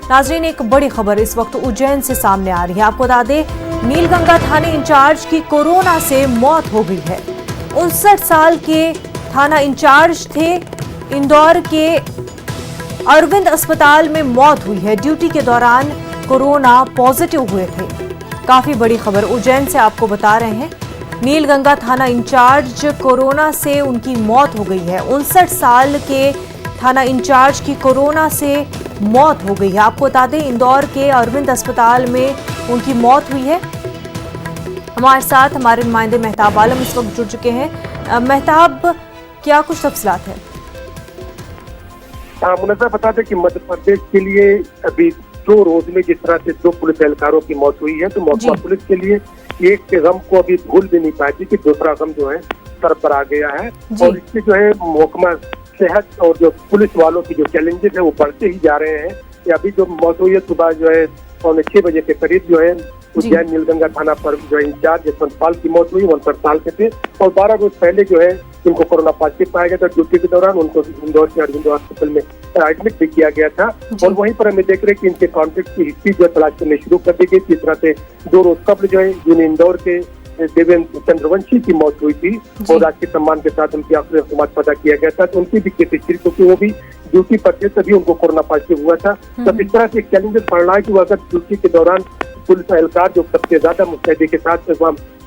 नाजरीन, एक बड़ी खबर इस वक्त उज्जैन से सामने आ रही है। आपको बता दें, नीलगंगा थाने इंचार्ज की कोरोना से मौत हो गई है। 59 साल के थाना इंचार्ज थे। इंदौर के अरविंद अस्पताल में मौत हुई है। ड्यूटी के दौरान कोरोना पॉजिटिव हुए थे। काफी बड़ी खबर उज्जैन से आपको बता रहे हैं। नीलगंगा थाना इंचार्ज कोरोना से उनकी मौत हो गई है। 59 साल के थाना इंचार्ज की कोरोना से मौत हो गई है। आपको बता दें, इंदौर के अरविंद अस्पताल में उनकी मौत हुई है। हमारे साथ हमारे नुमाइंदे मेहताब आलम इस वक्त जुड़ चुके हैं। मेहताब, क्या कुछ तफसीलात है? मुनज़्ज़र बता दें कि मध्य प्रदेश के लिए अभी 2 रोज में जिस तरह से 2 पुलिस एहलकारों की मौत हुई है, तो महकमा पुलिस के लिए एक के गम को अभी भूल भी नहीं पाई कि दूसरा गम जो है सर पर आ गया है। और इससे जो है महकमा सेहत और जो पुलिस वालों की जो चैलेंजेस है वो बढ़ते ही जा रहे हैं। अभी जो मौत हुई है सुबह जो है 6:45 बजे के करीब जो है उज्जैन नीलगंगा थाना पर जो इंचार्ज जसवंत पाल की मौत हुई। 59 साल के थे और 12 रोज पहले जो है उनको कोरोना पॉजिटिव पाया गया था। ड्यूटी के दौरान उनको इंदौर के अरविंद हॉस्पिटल में एडमिट भी किया गया था। और वहीं पर हमें देख रहे हैं कि इनके कॉन्टेक्ट की हिस्ट्री जो तलाश करनी शुरू कर दी गई। इस तरह से 2 रोज कबल जो है जिन्हें इंदौर के देवेंद्र चंद्रवंशी की मौत हुई थी और राजकीय सम्मान के साथ उनकी आखिरी समाज पता किया गया था। तो उनकी भी केस हिस्ट्री, क्योंकि वो भी ड्यूटी पर थे तभी उनको कोरोना पॉजिटिव हुआ था। तो इस तरह से चैलेंजेस पड़ रहा है कि वो अगर ड्यूटी के दौरान पुलिस एहलकार जो सबसे ज्यादा मुस्तैदी के साथ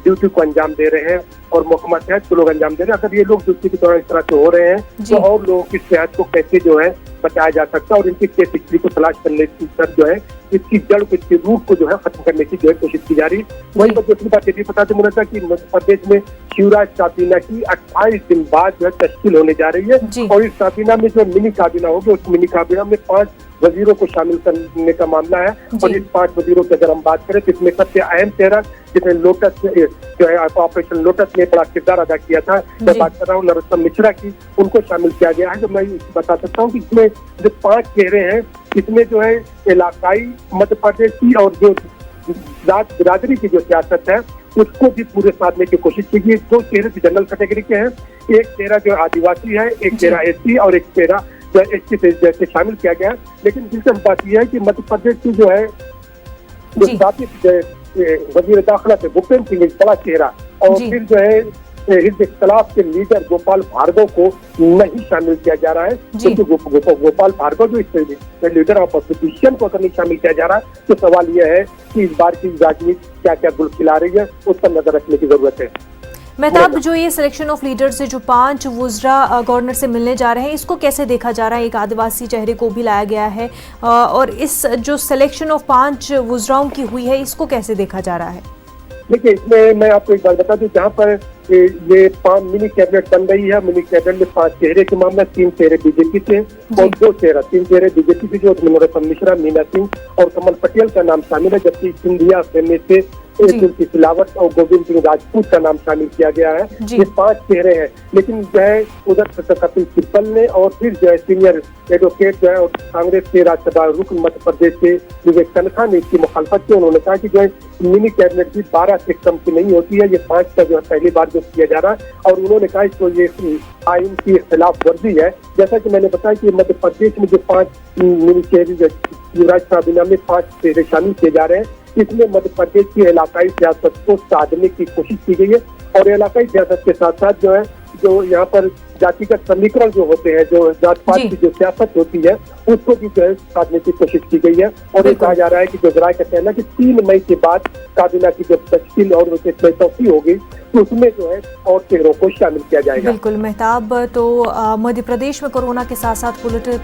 ड्यूटी को अंजाम दे रहे हैं और महकमा सेहत को लोग अंजाम दे रहे हैं, अगर ये लोग ड्यूटी के दौरान इस तरह से हो रहे हैं तो और लोगों की सेहत को कैसे जो है बचाया जा सकता है और इनकी केस हिस्ट्री को तलाश करने की सर जो है इसकी जड़ को, इसकी रूट को जो है खत्म करने की जो है कोशिश की जा रही है। वही पर दूसरी बात ये भी पता चला था कि मध्य प्रदेश में शिवराज काबीना की 28 दिन बाद जो है तश्कील होने जा रही है। और इस काबीना में जो मिनी काबीना होगी उस मिनी काबीना में 5 वजीरों को शामिल करने का मामला है। और इस 5 वजीरों की अगर हम बात करें तो इसमें सबसे अहम चेहरा जिसने लोटस जो है ऑपरेशन लोटस में बड़ा किरदार अदा किया था, मैं बात कर रहा हूँ नरोत्तम मिश्रा की, उनको शामिल किया गया है। जो मैं बता सकता हूँ कि इसमें जो 5 चेहरे हैं इसमें जो है इलाकाई मध्य प्रदेश की और जो बिरादरी की जो सियासत है उसको भी पूरे साधने की कोशिश की गई। 2 चेहरे जनरल कैटेगरी के हैं, एक चेहरा जो आदिवासी है, एक चेहरा एससी और एक चेहरा जो एसटी से जैसे शामिल किया गया। लेकिन दिलचस्प बात यह है कि मध्य प्रदेश की जो है जो स्थापित वजीर दाखिला थे भूपेंद्र सिंह, एक बड़ा चेहरा, और फिर जो है हिंद इख्तलाफ के लीडर गोपाल भार्गव को नहीं शामिल किया जा रहा है। क्योंकि गोपाल भार्गव जो इस लीडर ऑफ अपोजिशन को अगर नहीं शामिल किया जा रहा है तो सवाल यह है कि इस बार की राजनीति क्या क्या गुल खिला रही है, उस पर नजर रखने की जरूरत है। मेहताब, जो ये सिलेक्शन ऑफ लीडर से जो 5 वुज़रा गवर्नर से मिलने जा रहे हैं, इसको कैसे देखा जा रहा है? एक आदिवासी चेहरे को भी लाया गया है और इस जो सिलेक्शन ऑफ 5 वुज़राओं की हुई है इसको कैसे देखा जा रहा है? देखिए, इसमें मैं आपको एक बात बता दूं, जहाँ पर ये 5 मिनी कैबिनेट बन रही है, मिनी कैबिनेट में 5 चेहरे के मामला, 3 चेहरे बीजेपी से और 3 चेहरे बीजेपी से जो नरोत्तम मिश्रा, मीना सिंह और कमल पटेल का नाम शामिल है, जबकि सिंधिया में से तुलसी सिलावट और गोविंद सिंह राजपूत का नाम शामिल किया गया है। ये 5 चेहरे हैं। लेकिन जो है उधर कपिल सिब्बल ने और फिर जो है सीनियर एडवोकेट जो है और कांग्रेस के राज्यसभा रुकन मध्य प्रदेश के विवेक तनखा ने इसकी मुखालफत की। उन्होंने कहा कि जो है मिनी कैबिनेट की 12 से कम की नहीं होती है, ये 5 का जो है पहली बार जो किया जा रहा है। और उन्होंने कहा इसको ये आइन की खिलाफ वर्जी है। जैसा कि मैंने बताया कि मध्य प्रदेश में जो 5 मिनी चेहरे युवराज काबीना में 5 चेहरे शामिल किए जा रहे हैं, इसमें मध्य प्रदेश की इलाकाई सियासत को साधने की कोशिश की गई है। और इलाकाई सियासत के साथ साथ जो है जो यहाँ पर जातिगत समीकरण जो होते हैं, जो जात पात की जो सियासत होती है उसको भी जो है साधने की कोशिश की गई है। और ये कहा जा रहा है कि जो जराये का कहना है कि 3 मई के बाद काबीना की जब तश्कील और तौसीह होगी तो उसमें जो है और चेहरों को शामिल किया जाएगा। बिल्कुल मेहताब, तो मध्य प्रदेश में कोरोना के साथ साथ पॉलिटिकल